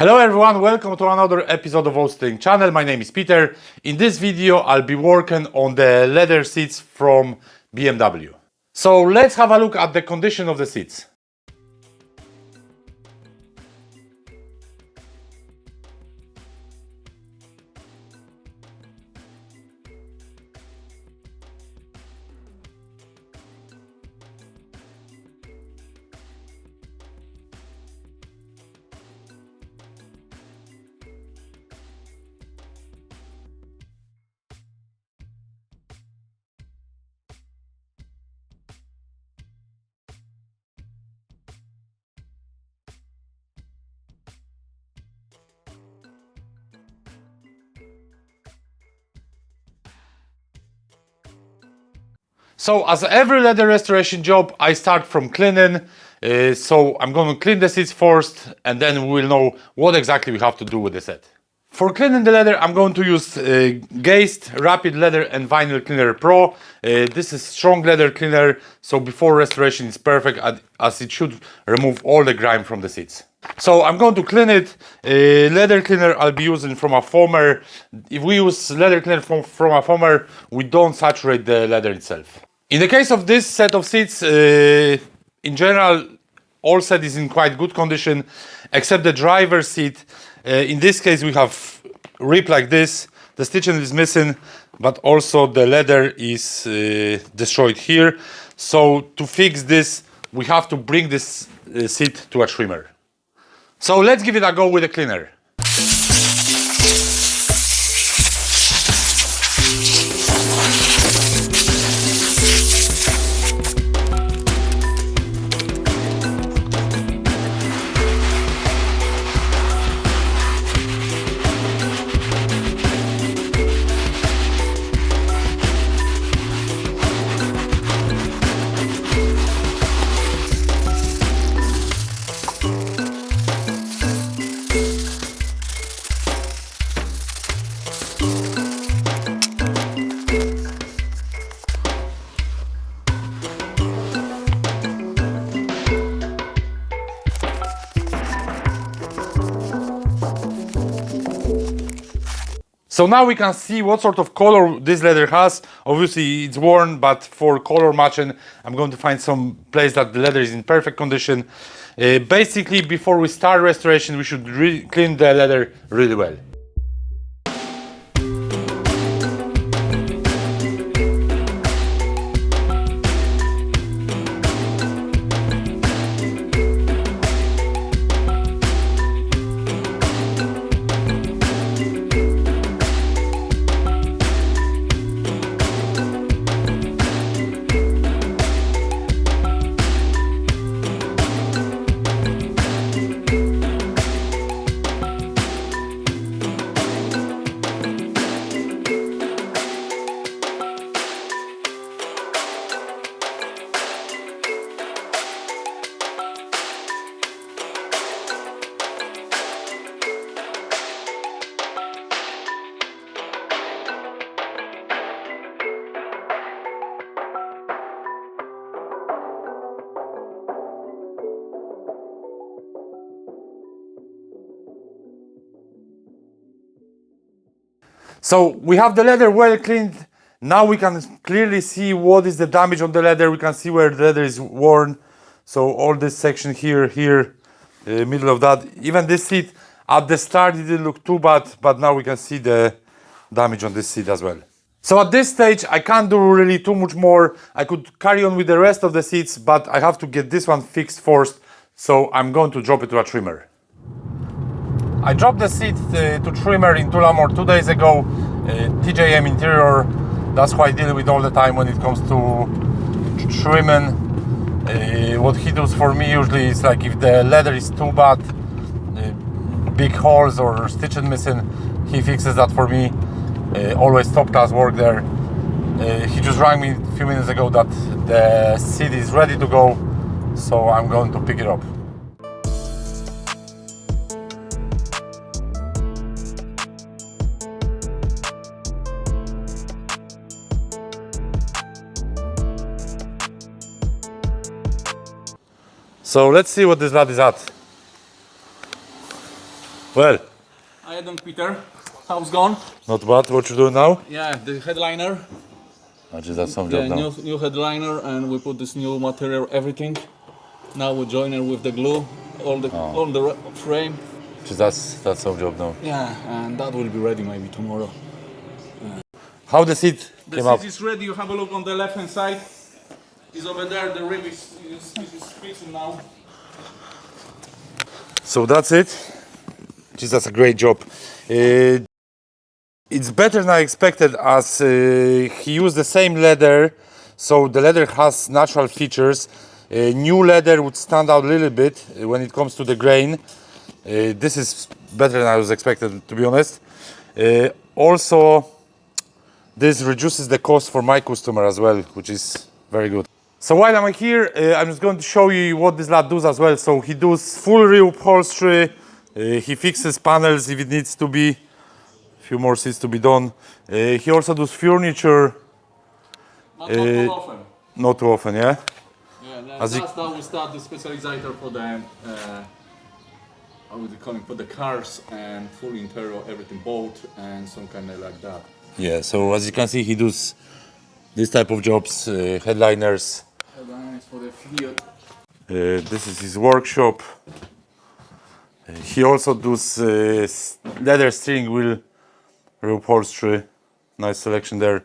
Hello everyone, welcome to another episode of Solvent channel. My name is Peter. In this video I'll be working on the leather seats from BMW. So let's have a look at the condition of the seats. So as every leather restoration job, I start from cleaning. So I'm going to clean the seats first and then we'll know what exactly we have to do with the set. For cleaning the leather, I'm going to use Geist Rapid Leather and Vinyl Cleaner Pro. This is strong leather cleaner, so before restoration it's perfect as it should remove all the grime from the seats. So I'm going to clean it. Leather cleaner I'll be using from a foamer. If we use leather cleaner from a foamer, we don't saturate the leather itself. In the case of this set of seats, in general, all set is in quite good condition, except the driver's seat. In this case, we have rip like this. The stitching is missing, but also the leather is destroyed here. So to fix this, we have to bring this seat to a trimmer. So let's give it a go with the cleaner. So now we can see what sort of color this leather has. Obviously it's worn, but for color matching, I'm going to find some place that the leather is in perfect condition. Basically, before we start restoration, we should clean the leather really well. So we have the leather well cleaned. Now we can clearly see what is the damage on the leather. We can see where the leather is worn. So all this section here, middle of that. Even this seat, at the start it didn't look too bad, but now we can see the damage on this seat as well. So at this stage, I can't do really too much more. I could carry on with the rest of the seats, but I have to get this one fixed first. So I'm going to drop it to a trimmer. I dropped the seat to trimmer in Tullamore 2 days ago. TJM interior, that's who I deal with all the time when it comes to trimming. What he does for me usually is like if the leather is too bad, big holes or stitching missing, he fixes that for me. Always top class work there. He just rang me a few minutes ago that the seat is ready to go, so I'm going to pick it up. So let's see what this lad is at. Well, Hi, Adam Peter. How's gone? not bad. What you doing now? Yeah, the headliner. Actually, that's some job Yeah, now. new headliner, and we put this new material, everything. Now we join it with the glue, all the frame. That's some job now. Yeah, and that will be ready maybe tomorrow. How the seat The came up? seat is ready. You have a look on the left hand side. Is over there. The rib is fixing now. So that's it. That's a great job. It's better than I expected, as he used the same leather, so the leather has natural features. New leather would stand out a little bit when it comes to the grain. This is better than I was expected, to be honest. Also, this reduces the cost for my customer as well, which is very good. So while I'm here, I'm just going to show you what this lad does as well. So he does full reupholstery, he fixes panels if it needs to be, a few more seats to be done. He also does furniture. But not too often. Not too often, yeah? Yeah, As that's how we start the specializer for the, how would you call it, for the cars and full interior, everything bolt and some kind of like that. Yeah, so as you can see, he does this type of jobs, headliners. Headliners for the Fiat. This is his workshop. He also does leather steering wheel reupholstery. Nice selection there.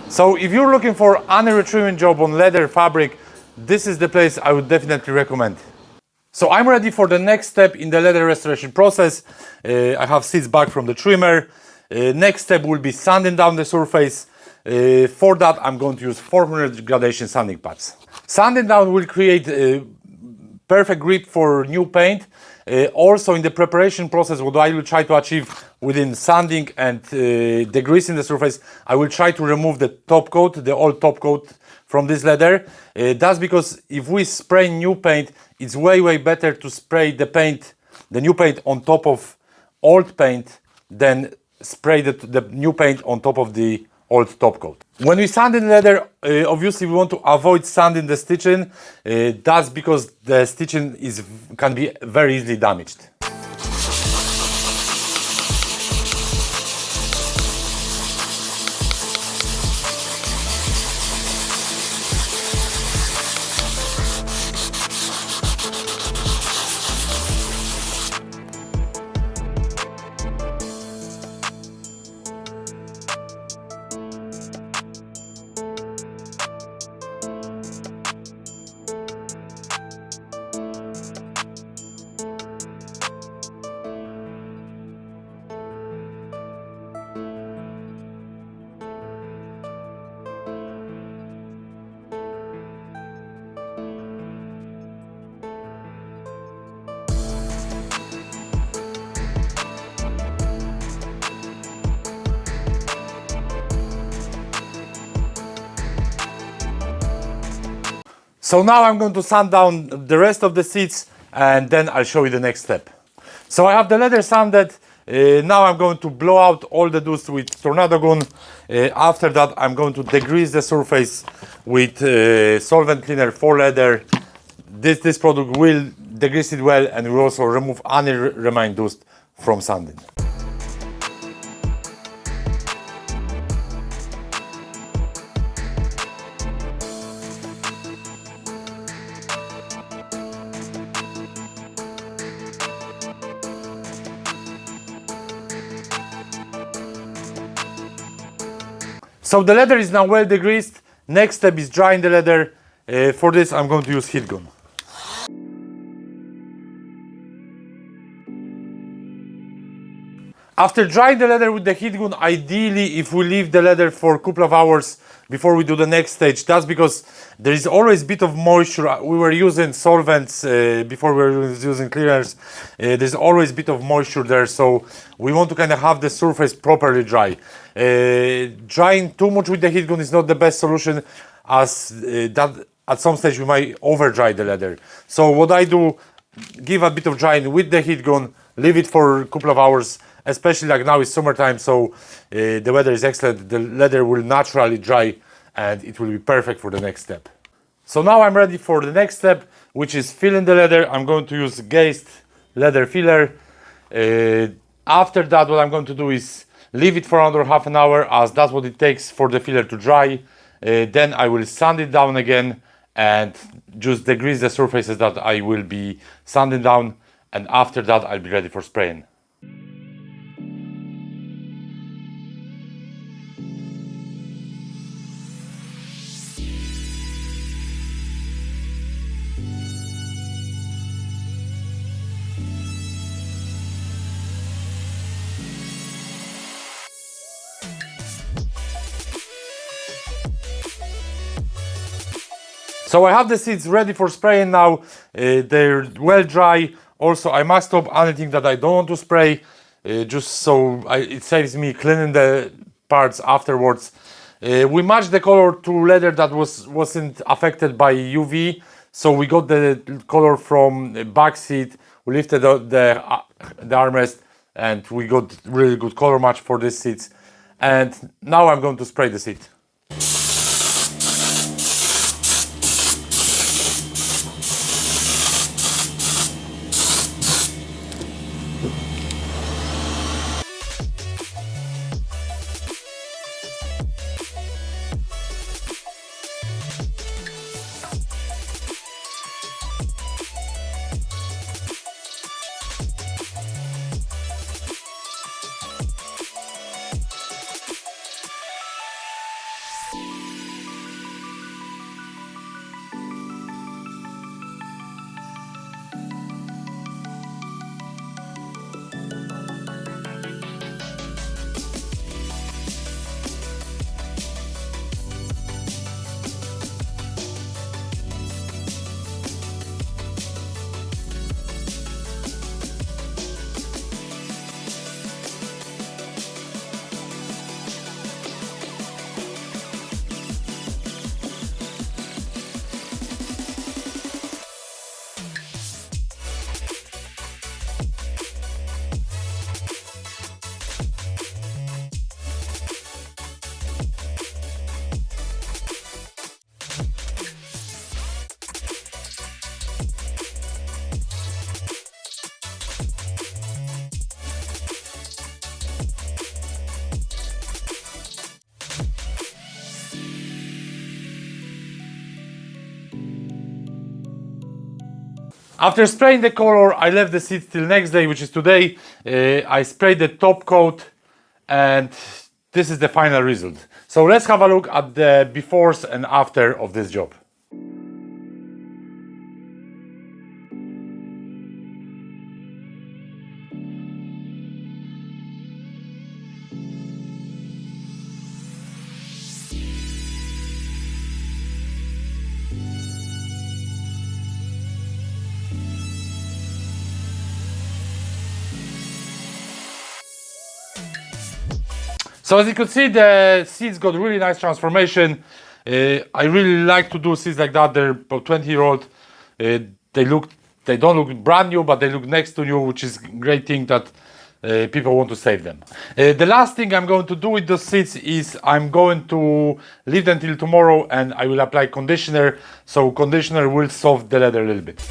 So if you're looking for any retrieving job on leather fabric, this is the place I would definitely recommend. So I'm ready for the next step in the leather restoration process. I have seats back from the trimmer. Next step will be sanding down the surface. For that, I'm going to use 400 gradation sanding pads. Sanding down will create perfect grip for new paint. Also in the preparation process, what I will try to achieve within sanding and degreasing the surface, I will try to remove the top coat, the old top coat from this leather. That's because if we spray new paint, it's way better to spray the new paint on top of old paint than spray the new paint on top of the old top coat. When we sand in leather, obviously we want to avoid sanding the stitching. That's because the stitching can be very easily damaged. So now I'm going to sand down the rest of the seats and then I'll show you the next step. So I have the leather sanded. Now I'm going to blow out all the dust with tornado gun. After that I'm going to degrease the surface with solvent cleaner for leather. This product will degrease it well and will also remove any remaining dust from sanding. So the leather is now well degreased. Next step is drying the leather. For this I'm going to use heat gun. After drying the leather with the heat gun, ideally if we leave the leather for a couple of hours before we do the next stage, that's because there is always a bit of moisture. We were using solvents before we were using cleaners. There's always a bit of moisture there, so we want to kind of have the surface properly dry. Drying too much with the heat gun is not the best solution, as that at some stage we might over dry the leather. So what I do, give a bit of drying with the heat gun, leave it for a couple of hours, especially like now it's summertime, so the weather is excellent. The leather will naturally dry and it will be perfect for the next step. So now I'm ready for the next step, which is filling the leather. I'm going to use Geist leather filler. After that, what I'm going to do is leave it for another half an hour, as that's what it takes for the filler to dry. Then I will sand it down again and just degrease the surfaces that I will be sanding down, and after that I'll be ready for spraying. So I have the seats ready for spraying now. They're well dry. Also, I must stop anything that I don't want to spray, just so it saves me cleaning the parts afterwards. We matched the color to leather that wasn't affected by UV. So we got the color from the back seat. We lifted the armrest and we got really good color match for these seats. And now I'm going to spray the seat. After spraying the color, I left the seats till next day, which is today. I sprayed the top coat and this is the final result. So let's have a look at the befores and after of this job. So as you can see, the seats got really nice transformation. I really like to do seats like that. They're about 20-year-old. They don't look brand new, but they look next to new, which is a great thing that people want to save them. The last thing I'm going to do with those seats is I'm going to leave them till tomorrow and I will apply conditioner. So conditioner will soften the leather a little bit.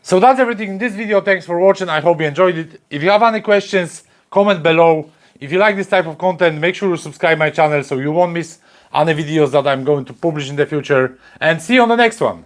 So that's everything in this video. Thanks for watching. I hope you enjoyed it. If you have any questions, comment below. If you like this type of content, make sure you subscribe my channel so you won't miss any videos that I'm going to publish in the future. And see you on the next one.